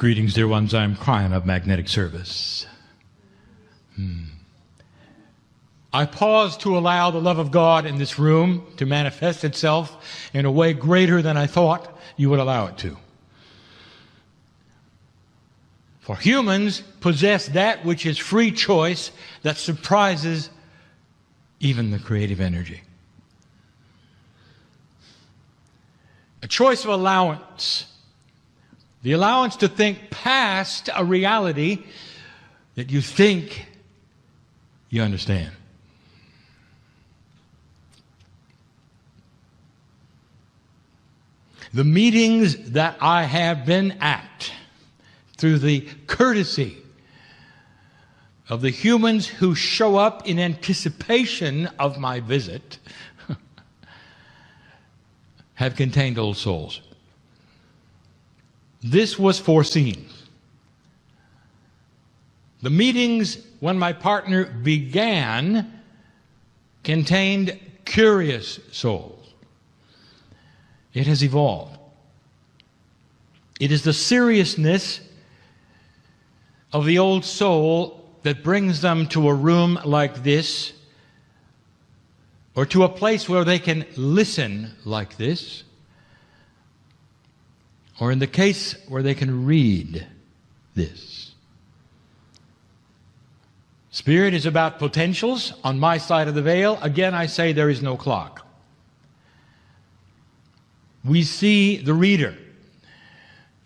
Greetings, dear ones. I'm Kryon of Magnetic Service. I pause to allow the love of God in this room to manifest itself in a way greater than I thought you would allow it to. For humans possess that which is free choice that surprises even the creative energy. A choice of allowance. The allowance to think past a reality that you think you understand. The meetings that I have been at, through the courtesy of the humans who show up in anticipation of my visit, have contained old souls. This was foreseen. The meetings, when my partner began, contained curious souls. It has evolved. It is the seriousness of the old soul that brings them to a room like this, or to a place where they can listen like this, or in the case where they can read this. Spirit is about potentials. On my side of the veil, again I say there is no clock. We see the reader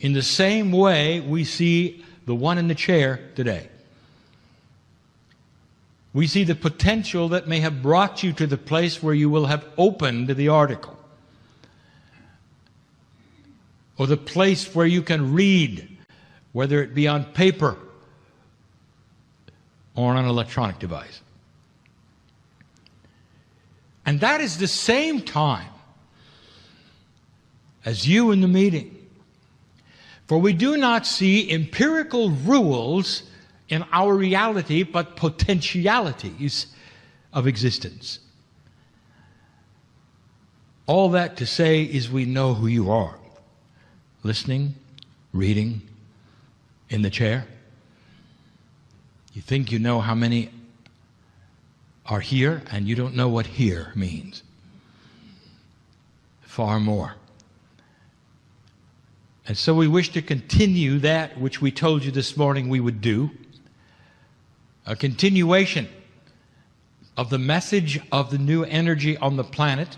in the same way we see the one in the chair today. We see the potential that may have brought you to the place where you will have opened the article, or the place where you can read, whether it be on paper or on an electronic device. And that is the same time as you in the meeting. For we do not see empirical rules in our reality, but potentialities of existence. All that to say is we know who you are. Listening, reading, in the chair. You think you know how many are here, and you don't know what here means. Far more. And so we wish to continue that which we told you this morning we would do. A continuation of the message of the new energy on the planet.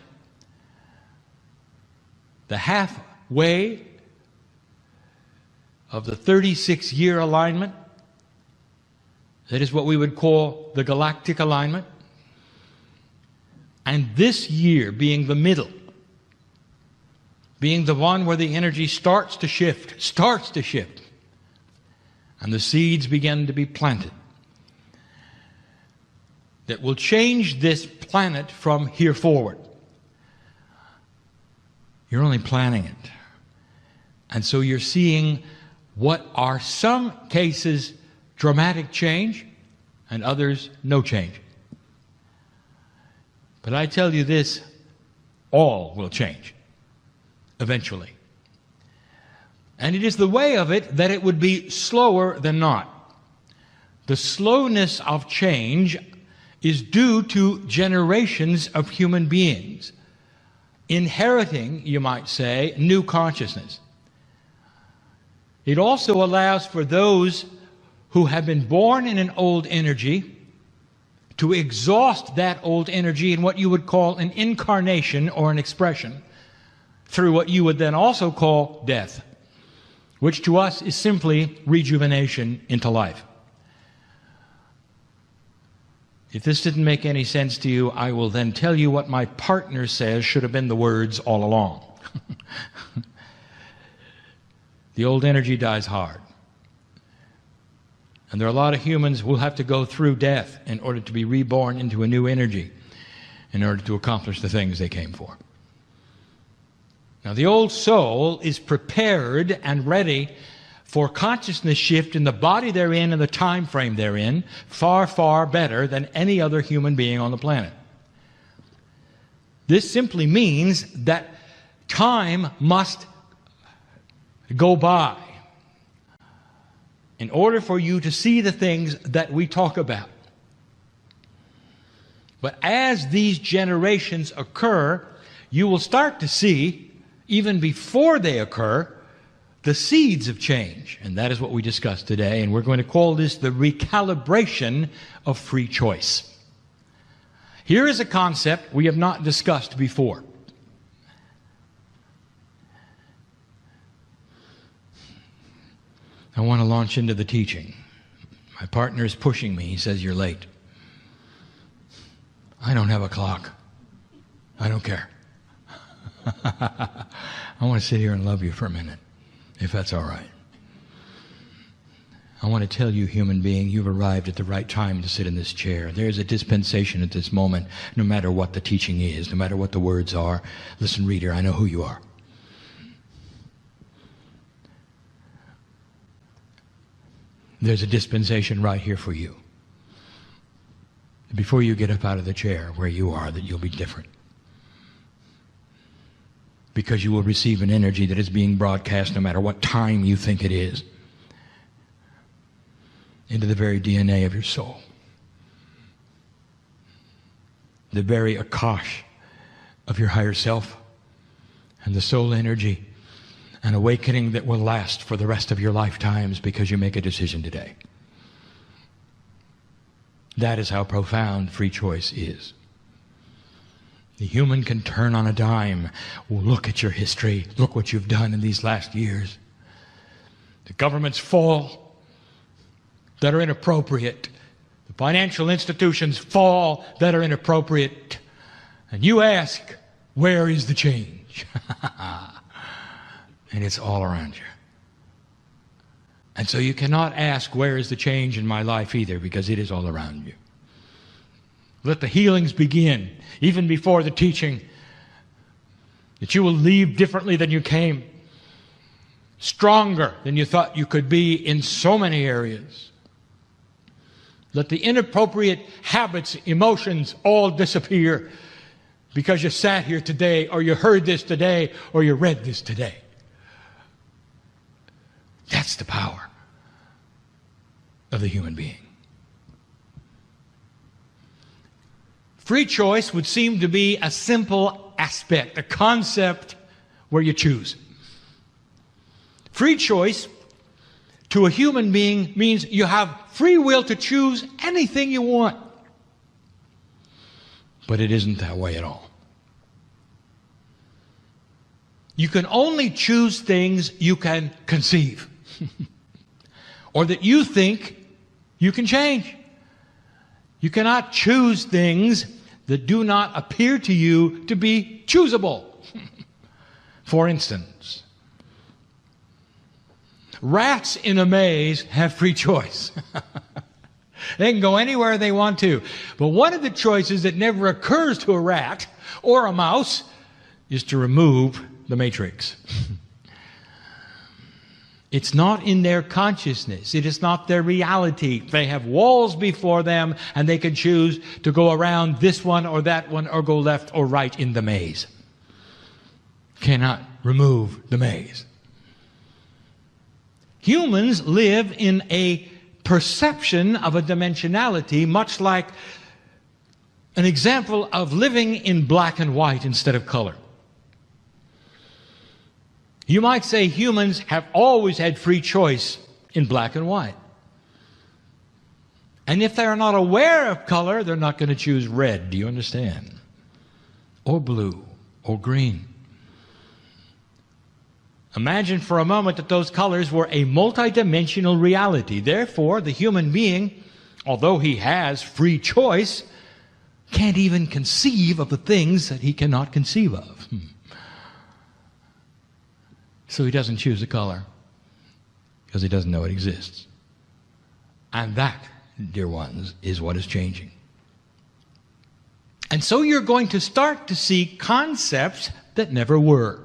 The halfway of the 36-year alignment. That is what we would call the galactic alignment. And this year being the middle. Being the one where the energy starts to shift. And the seeds begin to be planted. That will change this planet from here forward. You're only planning it. And so you're seeing what are some cases dramatic change and others no change. But I tell you this, all will change eventually. And it is the way of it that it would be slower than not. The slowness of change is due to generations of human beings inheriting, you might say, new consciousness. It also allows for those who have been born in an old energy to exhaust that old energy in what you would call an incarnation or an expression through what you would then also call death, which to us is simply rejuvenation into life. If this didn't make any sense to you, I will then tell you what my partner says should have been the words all along. The old energy dies hard. And there are a lot of humans who will have to go through death in order to be reborn into a new energy, in order to accomplish the things they came for. Now, the old soul is prepared and ready for consciousness shift in the body they're in and the time frame they're in, far, far better than any other human being on the planet. This simply means that time must go by. in order for you to see the things that we talk about. But as these generations occur, you will start to see, even before they occur, the seeds of change. And that is what we discussed today. And we're going to call this the recalibration of free choice. Here is a concept we have not discussed before. I want to launch into the teaching. My partner is pushing me. He says, "You're late." I don't have a clock. I don't care. I want to sit here and love you for a minute, if that's all right. I want to tell you, human being, you've arrived at the right time to sit in this chair. There's a dispensation at this moment, no matter what the teaching is, no matter what the words are. Listen, reader, I know who you are. There's a dispensation right here for you. Before you get up out of the chair where you are, that you'll be different. Because you will receive an energy that is being broadcast no matter what time you think it is, into the very DNA of your soul. The very akash of your higher self, and the soul energy, an awakening that will last for the rest of your lifetimes because you make a decision today. That is how profound free choice is. The human can turn on a dime. Well, look at your history. Look what you've done in these last years. The governments fall that are inappropriate. The financial institutions fall that are inappropriate. And you ask, where is the change? And it's all around you. And so you cannot ask, where is the change in my life either, because it is all around you. Let the healings begin, even before the teaching, that you will leave differently than you came, stronger than you thought you could be in so many areas. Let the inappropriate habits, emotions all disappear because you sat here today, or you heard this today, or you read this today. That's the power of the human being. Free choice would seem to be a simple aspect, a concept where you choose. Free choice to a human being means you have free will to choose anything you want. But it isn't that way at all. You can only choose things you can conceive or that you think you can change. You cannot choose things that do not appear to you to be choosable. For instance, rats in a maze have free choice. They can go anywhere they want to. But one of the choices that never occurs to a rat or a mouse is to remove the matrix. It's not in their consciousness. It is not their reality. They have walls before them, and they can choose to go around this one or that one, or go left or right in the maze. Cannot remove the maze. Humans live in a perception of a dimensionality, much like an example of living in black and white instead of color. You might say humans have always had free choice in black and white. And if they're not aware of color, they're not going to choose red. Do you understand? Or blue, or green. Imagine for a moment that those colors were a multidimensional reality. Therefore, the human being, although he has free choice, can't even conceive of the things that he cannot conceive of. So he doesn't choose a color because he doesn't know it exists. And that, dear ones, is what is changing. And so you're going to start to see concepts that never were.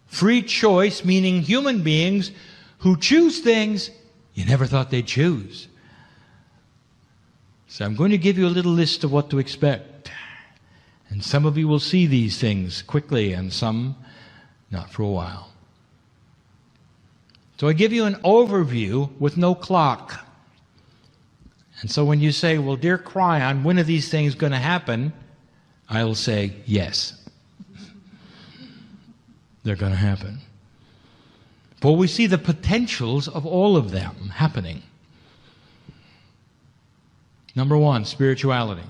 Free choice, meaning human beings who choose things you never thought they'd choose. So I'm going to give you a little list of what to expect. And some of you will see these things quickly, and some not for a while. So I give you an overview with no clock. And so when you say, well, dear Kryon, when are these things going to happen? I will say, yes. They're going to happen. For we see the potentials of all of them happening. Number one, spirituality.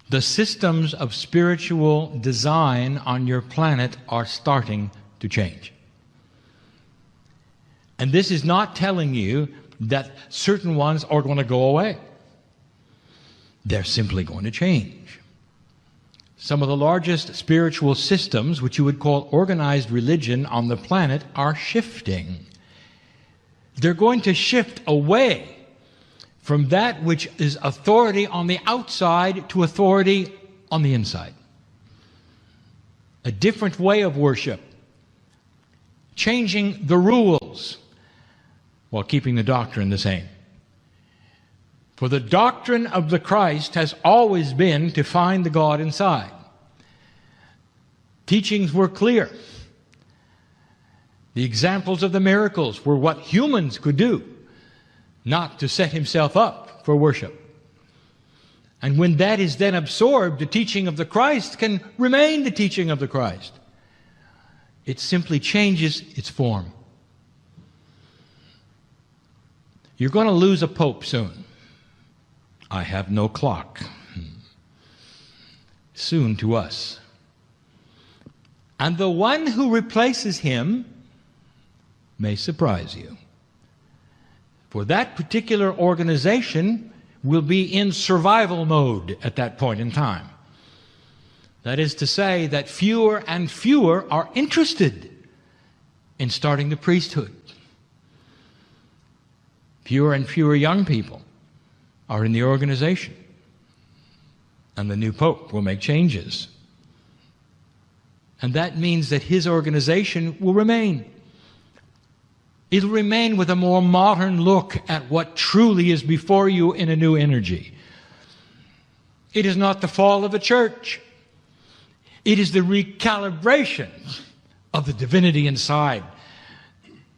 The systems of spiritual design on your planet are starting to change. And this is not telling you that certain ones are going to go away. They're simply going to change. Some of the largest spiritual systems, which you would call organized religion on the planet, are shifting. They're going to shift away from that which is authority on the outside to authority on the inside. A different way of worship. Changing the rules while keeping the doctrine the same. For the doctrine of the Christ has always been to find the God inside. Teachings were clear. The examples of the miracles were what humans could do, not to set himself up for worship. And when that is then absorbed, the teaching of the Christ can remain the teaching of the Christ. It simply changes its form. You're going to lose a pope soon. I have no clock. Soon to us. And the one who replaces him may surprise you. For that particular organization will be in survival mode at that point in time. That is to say that fewer and fewer are interested in starting the priesthood. Fewer and fewer young people are in the organization. And the new pope will make changes. And that means that his organization will remain. It'll remain with a more modern look at what truly is before you in a new energy. It is not the fall of the church. It is the recalibration of the divinity inside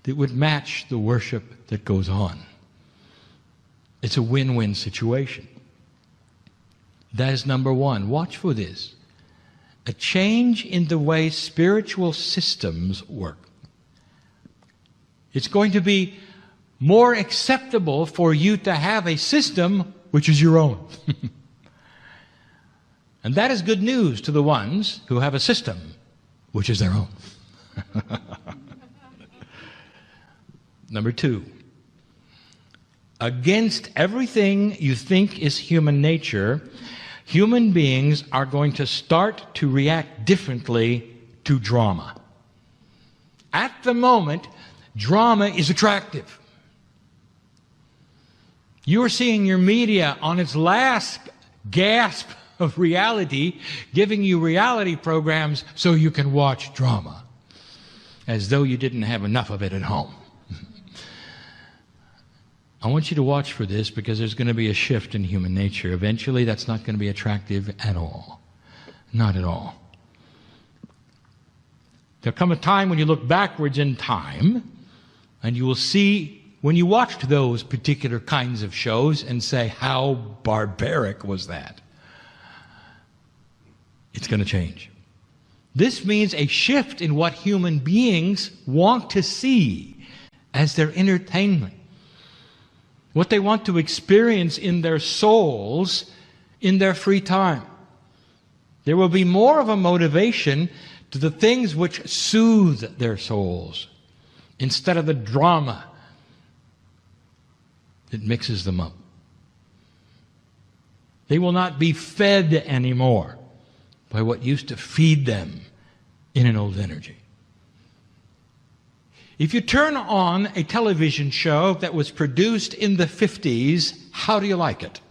that would match the worship that goes on. It's a win-win situation. That is number one. Watch for this. A change in the way spiritual systems work. It's going to be more acceptable for you to have a system which is your own. And that is good news to the ones who have a system which is their own. Number two. Against everything you think is human nature, human beings are going to start to react differently to drama. At the moment, drama is attractive. You are seeing your media on its last gasp of reality, giving you reality programs so you can watch drama, as though you didn't have enough of it at home. I want you to watch for this because there's going to be a shift in human nature. Eventually, that's not going to be attractive at all. Not at all. There'll come a time when you look backwards in time and you will see, when you watched those particular kinds of shows, and say, how barbaric was that? It's going to change. This means a shift in what human beings want to see as their entertainment. What they want to experience in their souls in their free time. There will be more of a motivation to the things which soothe their souls instead of the drama that mixes them up. They will not be fed anymore by what used to feed them in an old energy. If you turn on a television show that was produced in the 50s, how do you like it?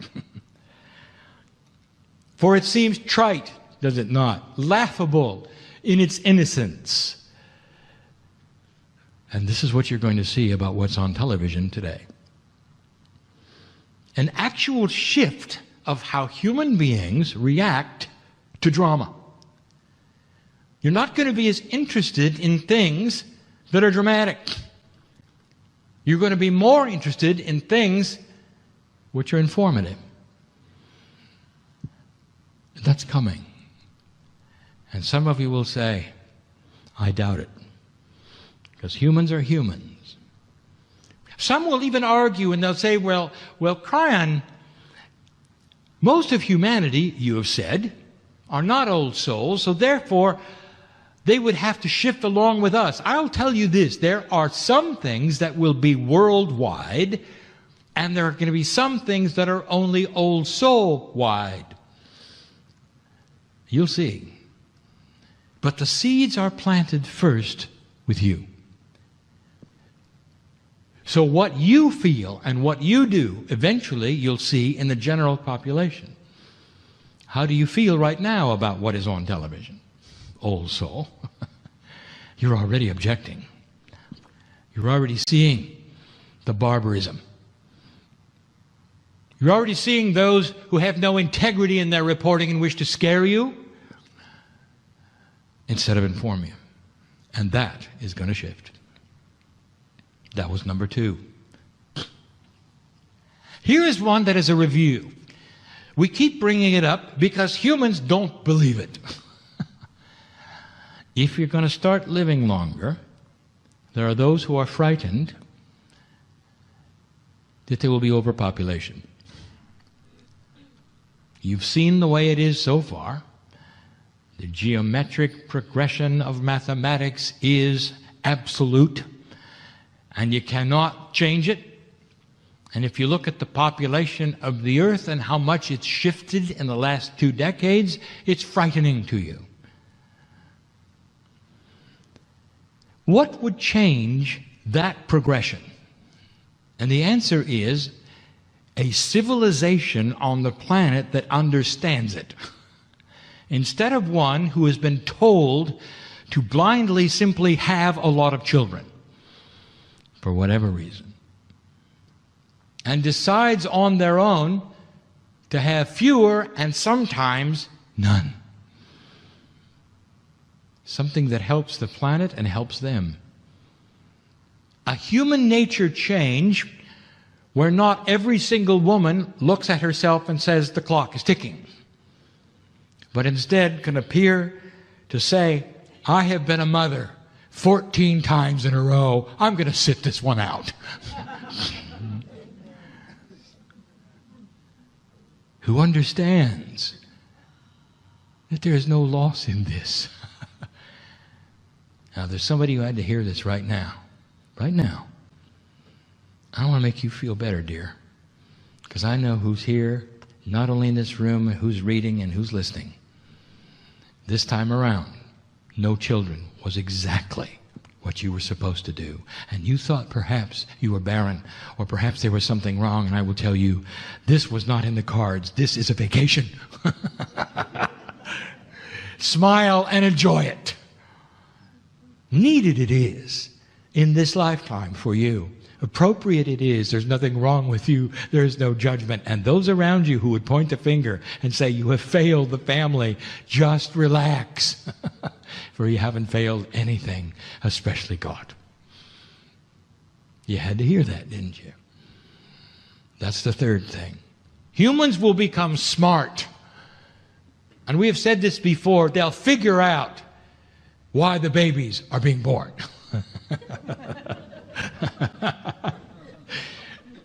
For it seems trite, does it not? Laughable in its innocence. And this is what you're going to see about what's on television today. An actual shift of how human beings react to drama. You're not going to be as interested in things that are dramatic. You're going to be more interested in things which are informative. That's coming. And some of you will say, I doubt it. Because humans are humans. Some will even argue and they'll say, well, Kryon, most of humanity, you have said, are not old souls, so therefore they would have to shift along with us. I'll tell you this, there are some things that will be worldwide, and there are going to be some things that are only old soul wide. You'll see. But the seeds are planted first with you. So what you feel and what you do, eventually you'll see in the general population. How do you feel right now about what is on television? Old soul. You're already objecting. You're already seeing the barbarism. You're already seeing those who have no integrity in their reporting and wish to scare you instead of inform you. And that is going to shift. That was number 2. Here is one that is a review. We keep bringing it up because humans don't believe it. If you're going to start living longer, there are those who are frightened that there will be overpopulation. You've seen the way it is so far. The geometric progression of mathematics is absolute, and you cannot change it. And if you look at the population of the earth and how much it's shifted in the last 2 decades, it's frightening to you. What would change that progression? And the answer is a civilization on the planet that understands it. Instead of one who has been told to blindly simply have a lot of children, for whatever reason, and decides on their own to have fewer and sometimes none. Something that helps the planet and helps them. A human nature change where not every single woman looks at herself and says the clock is ticking, but instead can appear to say, I have been a mother 14 times in a row. I'm going to sit this one out. Who understands that there is no loss in this. Now, there's somebody who had to hear this right now. Right now. I want to make you feel better, dear. Because I know who's here, not only in this room, who's reading and who's listening. This time around, no children was exactly what you were supposed to do. And you thought perhaps you were barren, or perhaps there was something wrong, and I will tell you, this was not in the cards. This is a vacation. Smile and enjoy it. Needed it is in this lifetime for you. Appropriate it is. There's nothing wrong with you. There's no judgment. And those around you who would point the finger and say, you have failed the family, just relax. For you haven't failed anything, especially God. You had to hear that, didn't you? That's the third thing. Humans will become smart. And we have said this before. They'll figure out why the babies are being born.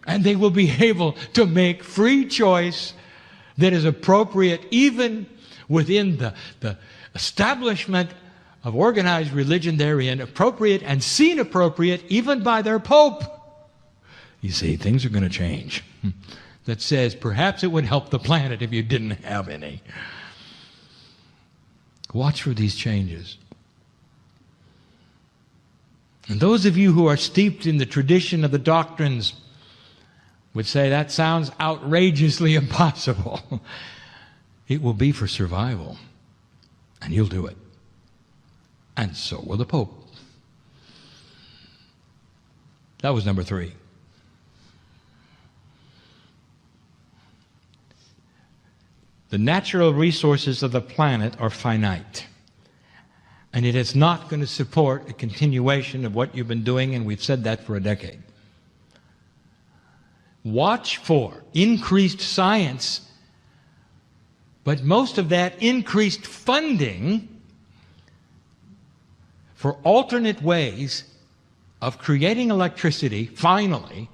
And they will be able to make free choice that is appropriate even within the establishment of organized religion therein, appropriate and seen appropriate even by their pope. You see, things are going to change. That says perhaps it would help the planet if you didn't have any. Watch for these changes. And those of you who are steeped in the tradition of the doctrines would say that sounds outrageously impossible. It will be for survival. And you'll do it. And so will the Pope. That was number 3. The natural resources of the planet are finite. And it is not going to support a continuation of what you've been doing, and we've said that for a decade. Watch for increased science, but most of that increased funding for alternate ways of creating electricity, finally,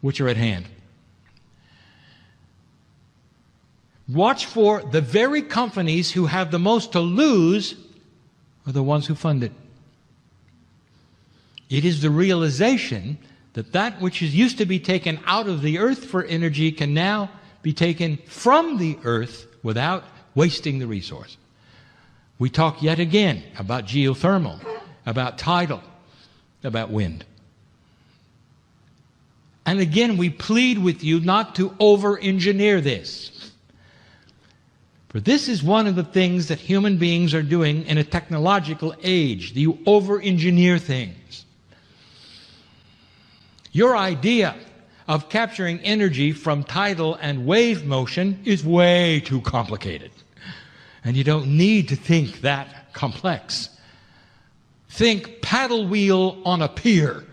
which are at hand. Watch for the very companies who have the most to lose are the ones who fund it. It is the realization that that which is used to be taken out of the earth for energy can now be taken from the earth without wasting the resource. We talk yet again about geothermal, about tidal, about wind. And again, we plead with you not to over-engineer this. For this is one of the things that human beings are doing in a technological age. You over-engineer things. Your idea of capturing energy from tidal and wave motion is way too complicated. And you don't need to think that complex. Think paddle wheel on a pier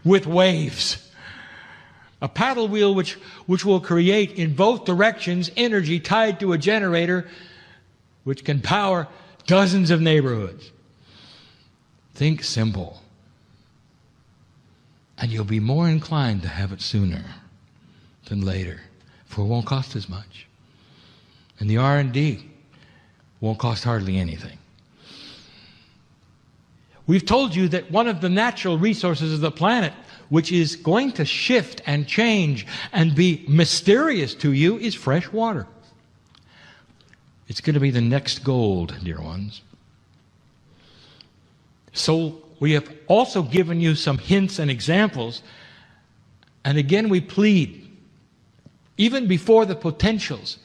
with waves. A paddle wheel which will create in both directions energy tied to a generator which can power dozens of neighborhoods. Think simple. And you'll be more inclined to have it sooner than later, for it won't cost as much. And the R&D won't cost hardly anything. We've told you that one of the natural resources of the planet, which is going to shift and change and be mysterious to you, is fresh water. It's going to be the next gold, dear ones. So we have also given you some hints and examples. And again, we plead, even before the potentials,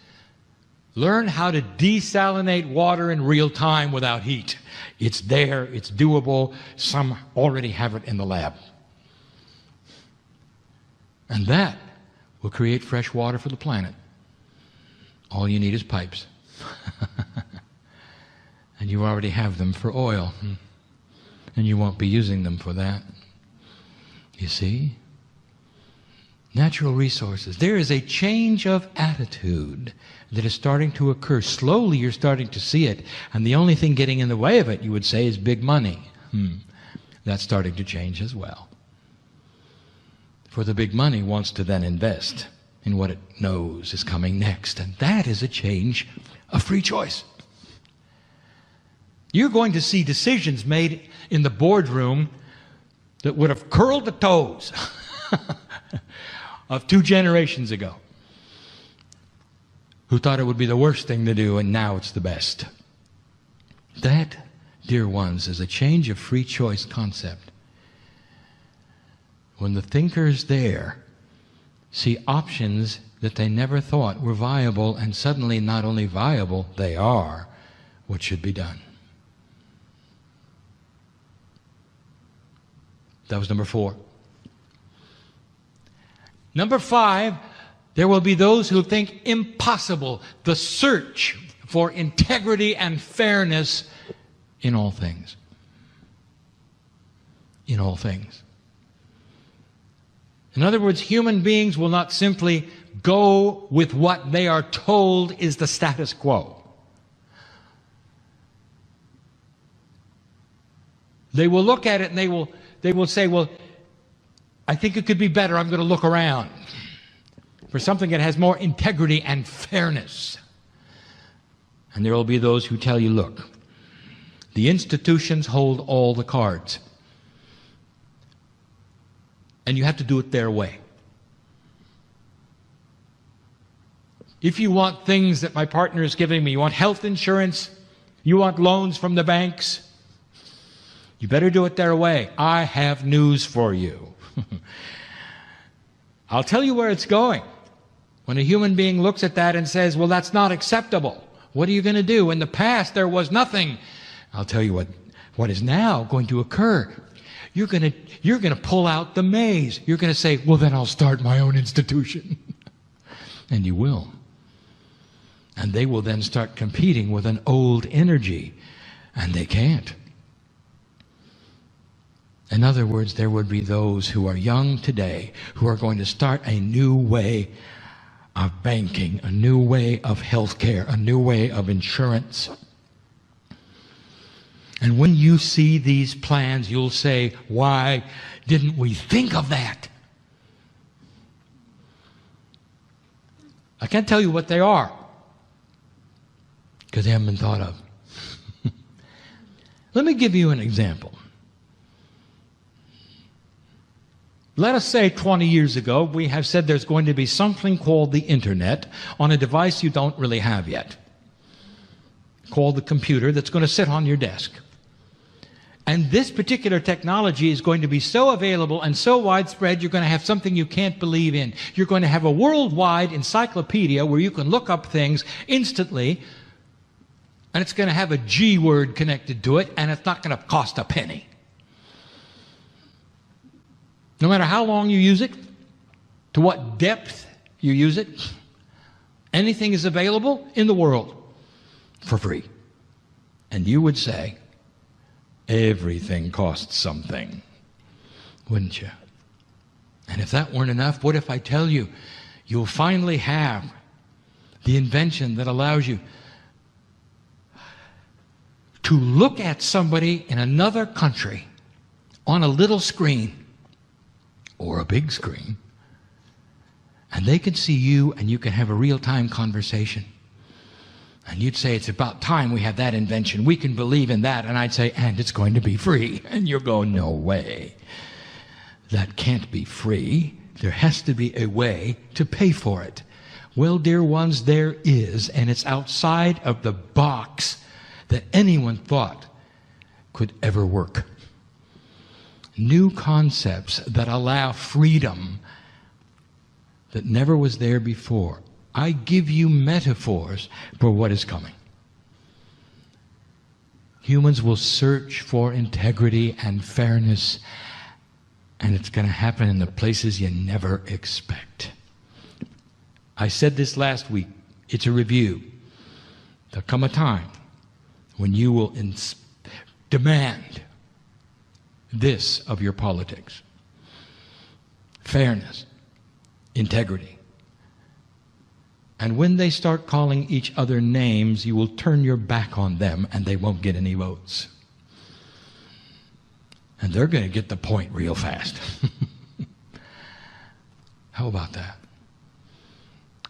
learn how to desalinate water in real time without heat. It's there, it's doable. Some already have it in the lab. And that will create fresh water for the planet. All you need is pipes. And you already have them for oil. And you won't be using them for that. You see? Natural resources. There is a change of attitude that is starting to occur. Slowly you're starting to see it. And the only thing getting in the way of it, you would say, is big money. That's starting to change as well. For the big money wants to then invest in what it knows is coming next. And that is a change of free choice. You're going to see decisions made in the boardroom that would have curled the toes of 2 generations ago, who thought it would be the worst thing to do, and now it's the best. That, dear ones, is a change of free choice concept. When the thinkers there see options that they never thought were viable, and suddenly not only viable, they are what should be done. That was number 4. Number 5, there will be those who think impossible the search for integrity and fairness in all things. In all things. In other words, human beings will not simply go with what they are told is the status quo. They will look at it and they will say, well, I think it could be better. I'm going to look around for something that has more integrity and fairness. And there will be those who tell you, look, the institutions hold all the cards. And you have to do it their way. If you want things that my partner is giving me, you want health insurance, you want loans from the banks, you better do it their way. I have news for you. I'll tell you where it's going. When a human being looks at that and says, well, that's not acceptable, what are you going to do? In the past, there was nothing. I'll tell you what is now going to occur. You're going to pull out the maze. You're going to say, well, then I'll start my own institution. And you will. And they will then start competing with an old energy, and they can't. In other words, there would be those who are young today who are going to start a new way of banking, a new way of healthcare, a new way of insurance. And when you see these plans, you'll say, why didn't we think of that? I can't tell you what they are, because they haven't been thought of. Let me give you an example. Let us say 20 years ago, we have said there's going to be something called the internet on a device you don't really have yet, called the computer, that's going to sit on your desk. And this particular technology is going to be so available and so widespread, you're going to have something you can't believe in. You're going to have a worldwide encyclopedia where you can look up things instantly, and it's going to have a G word connected to it, and it's not going to cost a penny. No matter how long you use it, to what depth you use it, anything is available in the world for free. And you would say, everything costs something, wouldn't you? And if that weren't enough, what if I tell you, you'll finally have the invention that allows you to look at somebody in another country on a little screen or a big screen, and they can see you and you can have a real-time conversation. And you'd say, it's about time we have that invention. We can believe in that. And I'd say, and it's going to be free. And you're going, no way. That can't be free. There has to be a way to pay for it. Well, dear ones, there is, and it's outside of the box that anyone thought could ever work. New concepts that allow freedom that never was there before. I give you metaphors for what is coming. Humans will search for integrity and fairness, and it's going to happen in the places you never expect. I said this last week. It's a review. There'll come a time when you will demand this of your politics: fairness, integrity. And when they start calling each other names, you will turn your back on them and they won't get any votes. And they're going to get the point real fast. How about that?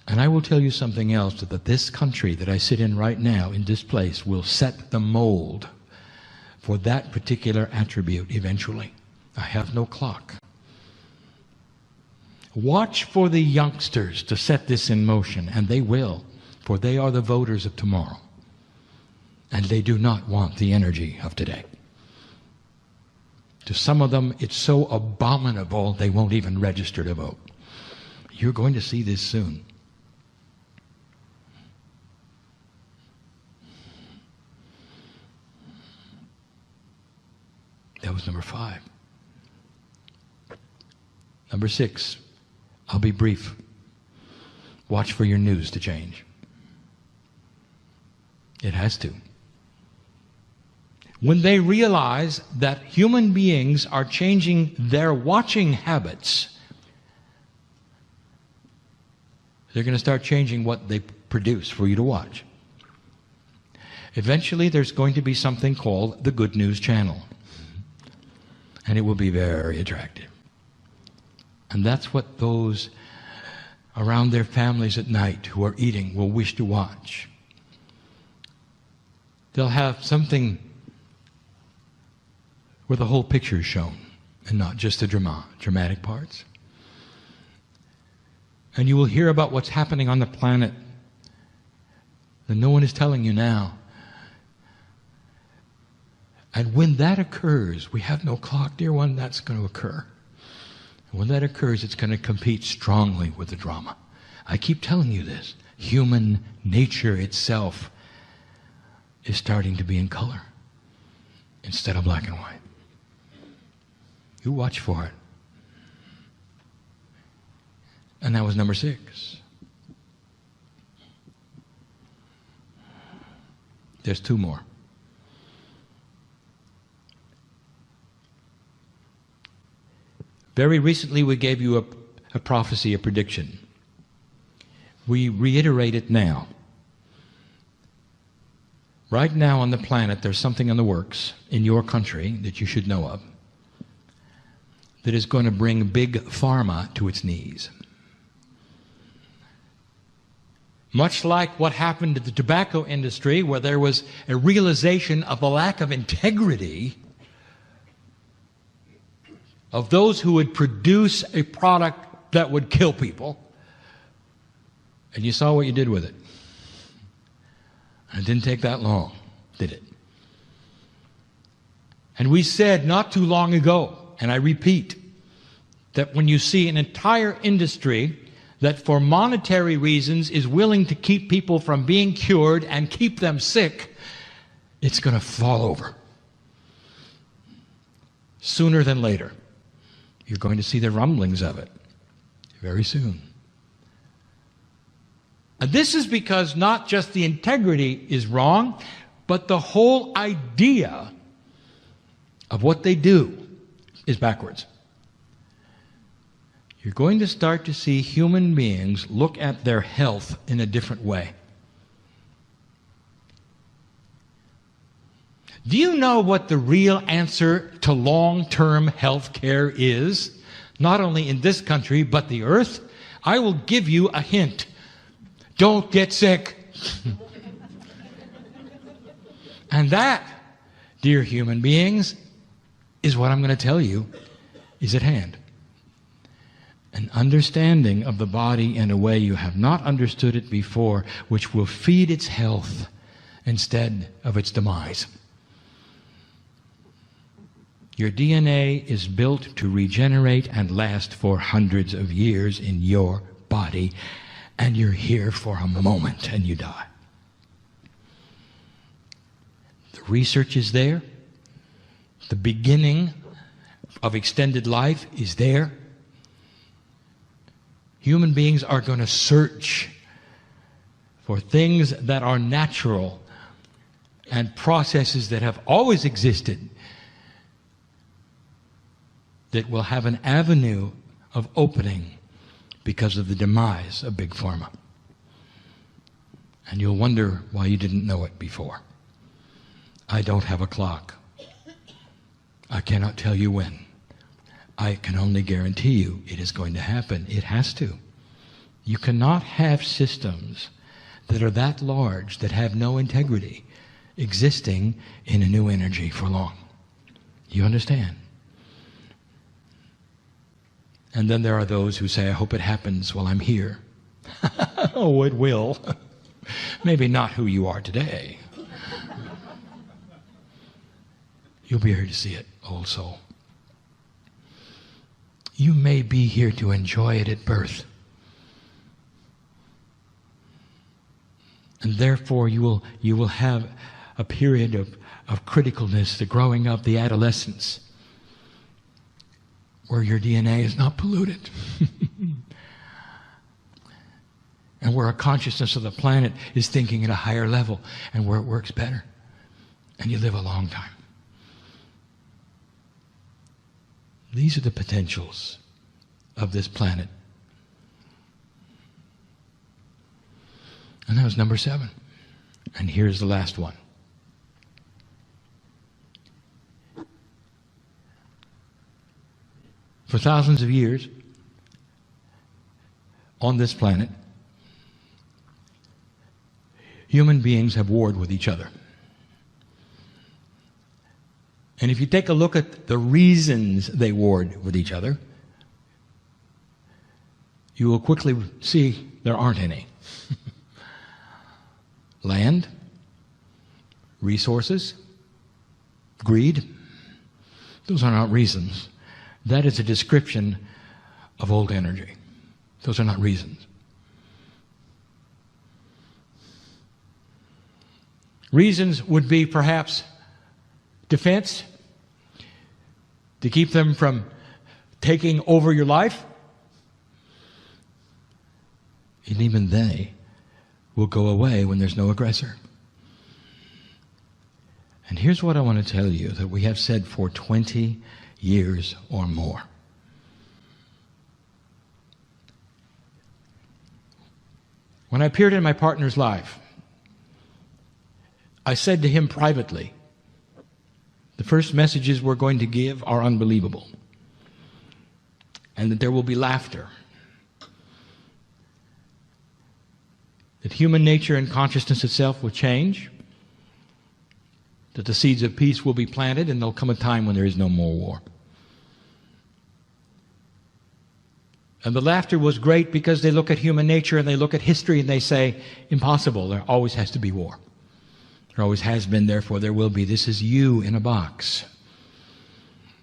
And I will tell you something else, that this country that I sit in right now, in this place, will set the mold for that particular attribute eventually. I have no clock. Watch for the youngsters to set this in motion, and they will, for they are the voters of tomorrow. And they do not want the energy of today. To some of them, it's so abominable they won't even register to vote. You're going to see this soon. That was number 5. Number 6, I'll be brief. Watch for your news to change. It has to. When they realize that human beings are changing their watching habits, they're going to start changing what they produce for you to watch. Eventually, there's going to be something called the Good News Channel. And it will be very attractive. And that's what those around their families at night who are eating will wish to watch. They'll have something where the whole picture is shown and not just the dramatic parts. And you will hear about what's happening on the planet that no one is telling you now. And when that occurs, we have no clock, dear one, that's going to occur. And when that occurs, it's going to compete strongly with the drama. I keep telling you this. Human nature itself is starting to be in color instead of black and white. You watch for it. And that was number 6. There's two more. Very recently we gave you a prophecy, a prediction. We reiterate it now. Right now on the planet there's something in the works in your country that you should know of that is going to bring big pharma to its knees. Much like what happened to the tobacco industry, where there was a realization of the lack of integrity of those who would produce a product that would kill people. And you saw what you did with it. And it didn't take that long, did it? And we said not too long ago, and I repeat, that when you see an entire industry that for monetary reasons is willing to keep people from being cured and keep them sick, it's going to fall over. Sooner than later. You're going to see the rumblings of it very soon. And this is because not just the integrity is wrong, but the whole idea of what they do is backwards. You're going to start to see human beings look at their health in a different way. Do you know what the real answer to long-term health care is? Not only in this country, but the earth? I will give you a hint. Don't get sick. And that, dear human beings, is what I'm going to tell you is at hand. An understanding of the body in a way you have not understood it before, which will feed its health instead of its demise. Your DNA is built to regenerate and last for hundreds of years in your body, and you're here for a moment and you die. The research is there. The beginning of extended life is there. Human beings are going to search for things that are natural and processes that have always existed that will have an avenue of opening because of the demise of Big Pharma. And you'll wonder why you didn't know it before. I don't have a clock. I cannot tell you when. I can only guarantee you it is going to happen. It has to. You cannot have systems that are that large, that have no integrity, existing in a new energy for long. You understand? And then there are those who say, I hope it happens while I'm here. Oh, it will. Maybe not who you are today. You'll be here to see it, old soul. You may be here to enjoy it at birth. And therefore you will have a period of criticalness, the growing up, the adolescence, where your DNA is not polluted. And where a consciousness of the planet is thinking at a higher level, and where it works better. And you live a long time. These are the potentials of this planet. And that was number 7. And here's the last one. For thousands of years, on this planet, human beings have warred with each other. And if you take a look at the reasons they warred with each other, you will quickly see there aren't any. Land, resources, greed, those are not reasons. That is a description of old energy. Those are not reasons. Reasons would be perhaps defense, to keep them from taking over your life. And even they will go away when there's no aggressor. And here's what I want to tell you that we have said for 20 years or more. When I appeared in my partner's life, I said to him privately, the first messages we're going to give are unbelievable, and that there will be laughter, that human nature and consciousness itself will change, that the seeds of peace will be planted, and there'll come a time when there is no more war. And the laughter was great because they look at human nature and they look at history and they say, impossible, there always has to be war. There always has been, therefore there will be. This is you in a box,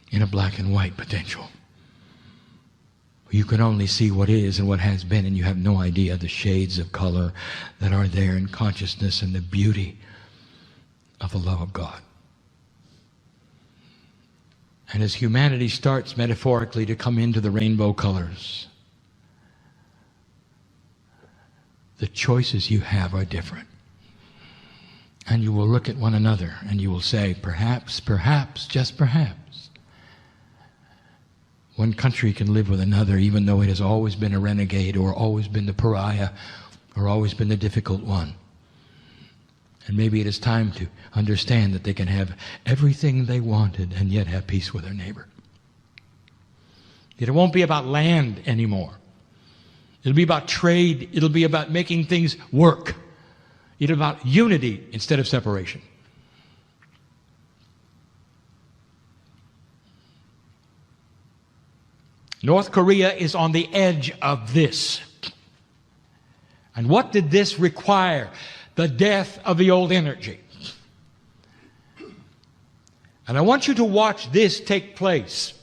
in a black and white potential. You can only see what is and what has been, and you have no idea the shades of color that are there in consciousness and the beauty of the love of God. And as humanity starts metaphorically to come into the rainbow colors, the choices you have are different. And you will look at one another and you will say, perhaps, just perhaps, one country can live with another even though it has always been a renegade or always been the pariah or always been the difficult one. And maybe it is time to understand that they can have everything they wanted and yet have peace with their neighbor. It won't be about land anymore. It'll be about trade. It'll be about making things work. It'll be about unity instead of separation. North Korea is on the edge of this. And what did this require? The death of the old energy. And I want you to watch this take place.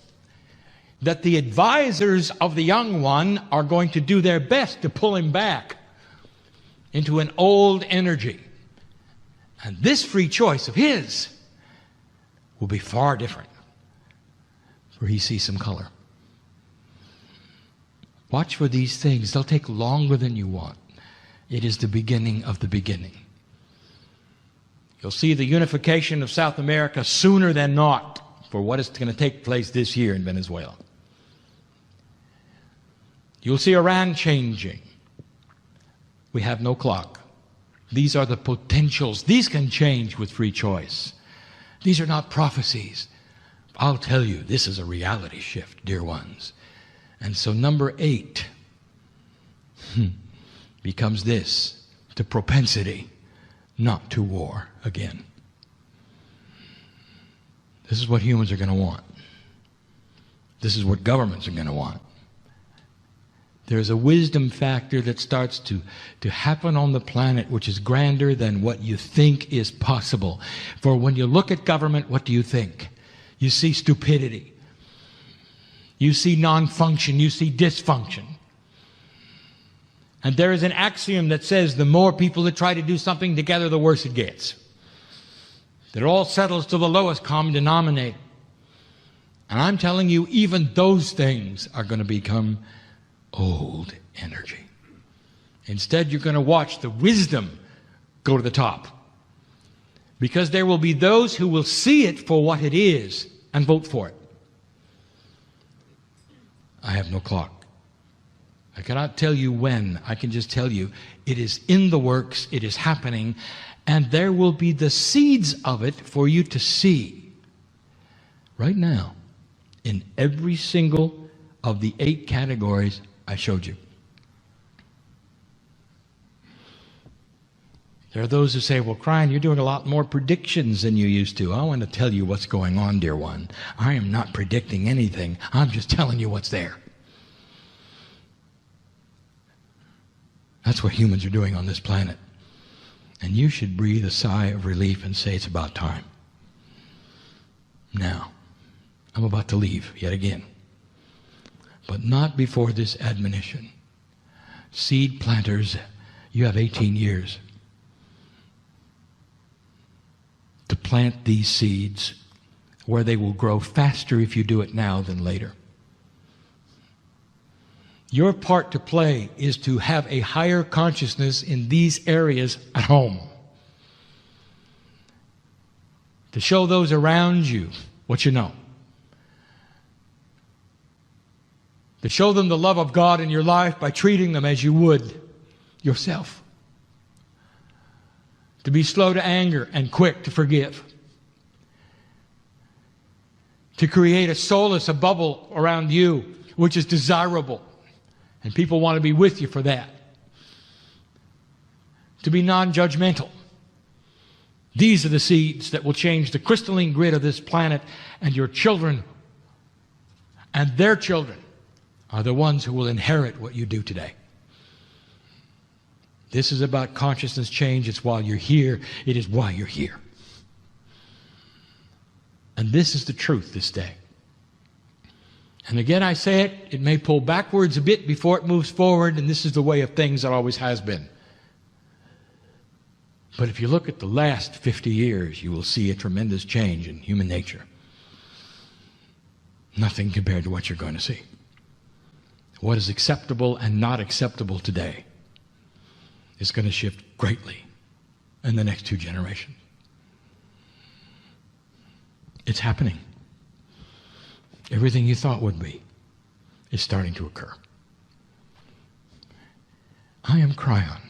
That the advisors of the young one are going to do their best to pull him back into an old energy. And this free choice of his will be far different, for he sees some color. Watch for these things. They'll take longer than you want. It is the beginning of the beginning. You'll see the unification of South America sooner than not for what is going to take place this year in Venezuela. You'll see Iran changing. We have no clock. These are the potentials. These can change with free choice. These are not prophecies. I'll tell you, this is a reality shift, dear ones. And so number 8 becomes this, the propensity not to war again. This is what humans are going to want. This is what governments are going to want. There's a wisdom factor that starts to happen on the planet which is grander than what you think is possible. For when you look at government, what do you think? You see stupidity. You see non-function. You see dysfunction. And there is an axiom that says the more people that try to do something together, the worse it gets. That it all settles to the lowest common denominator. And I'm telling you, even those things are going to become old energy. Instead, you're going to watch the wisdom go to the top. Because there will be those who will see it for what it is and vote for it. I have no clock. I cannot tell you when. I can just tell you it is in the works, it is happening, and there will be the seeds of it for you to see right now in every single of the 8 categories I showed you. There are those who say, well, Kryon, you're doing a lot more predictions than you used to. I want to tell you what's going on, dear one. I am not predicting anything. I'm just telling you what's there. That's what humans are doing on this planet. And you should breathe a sigh of relief and say it's about time. Now, I'm about to leave yet again. But not before this admonition. Seed planters, you have 18 years to plant these seeds where they will grow faster if you do it now than later. Your part to play is to have a higher consciousness in these areas at home. to show those around you what you know, to show them the love of God in your life by treating them as you would yourself, to be slow to anger and quick to forgive, to create a solace, a bubble around you which is desirable, and people want to be with you for that, to be non-judgmental. These are the seeds that will change the crystalline grid of this planet, and your children and their children are the ones who will inherit what you do today. This is about consciousness change. It's while you're here. It is why you're here. And this is the truth this day. And again, I say it, it may pull backwards a bit before it moves forward, and this is the way of things that always has been. But if you look at the last 50 years, you will see a tremendous change in human nature. Nothing compared to what you're going to see. What is acceptable and not acceptable today is going to shift greatly in the next 2 generations. It's happening. Everything you thought would be is starting to occur. I am Kryon.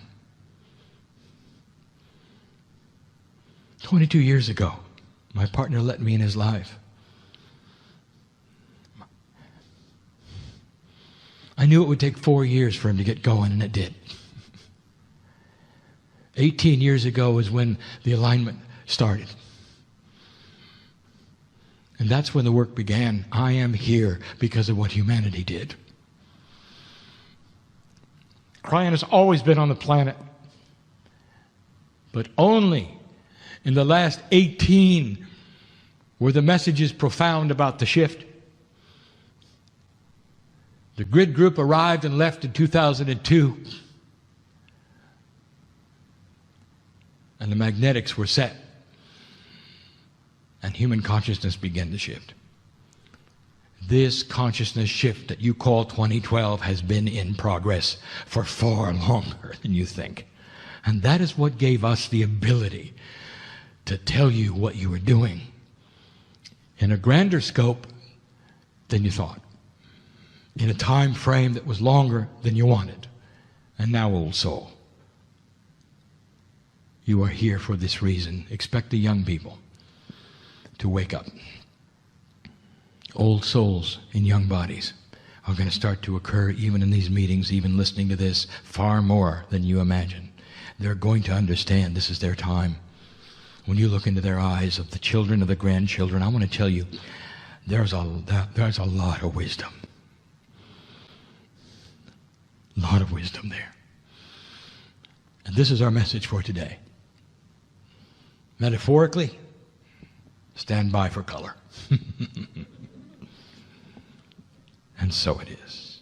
22 years ago, my partner let me in his life. I knew it would take 4 years for him to get going, and it did. 18 years ago is when the alignment started. And that's when the work began. I am here because of what humanity did. Kryon has always been on the planet, but only in the last 18 were the messages profound about the shift. The grid group arrived and left in 2002. And the magnetics were set. And human consciousness began to shift. This consciousness shift that you call 2012 has been in progress for far longer than you think. And that is what gave us the ability to tell you what you were doing in a grander scope than you thought, in a time frame that was longer than you wanted. And now, old soul, you are here for this reason. Expect the young people to wake up. Old souls in young bodies are going to start to occur even in these meetings, even listening to this, far more than you imagine. They're going to understand this is their time. When you look into their eyes of the children, of the grandchildren, I want to tell you, there's a lot of wisdom. A lot of wisdom there. And this is our message for today. Metaphorically, stand by for color. And so it is.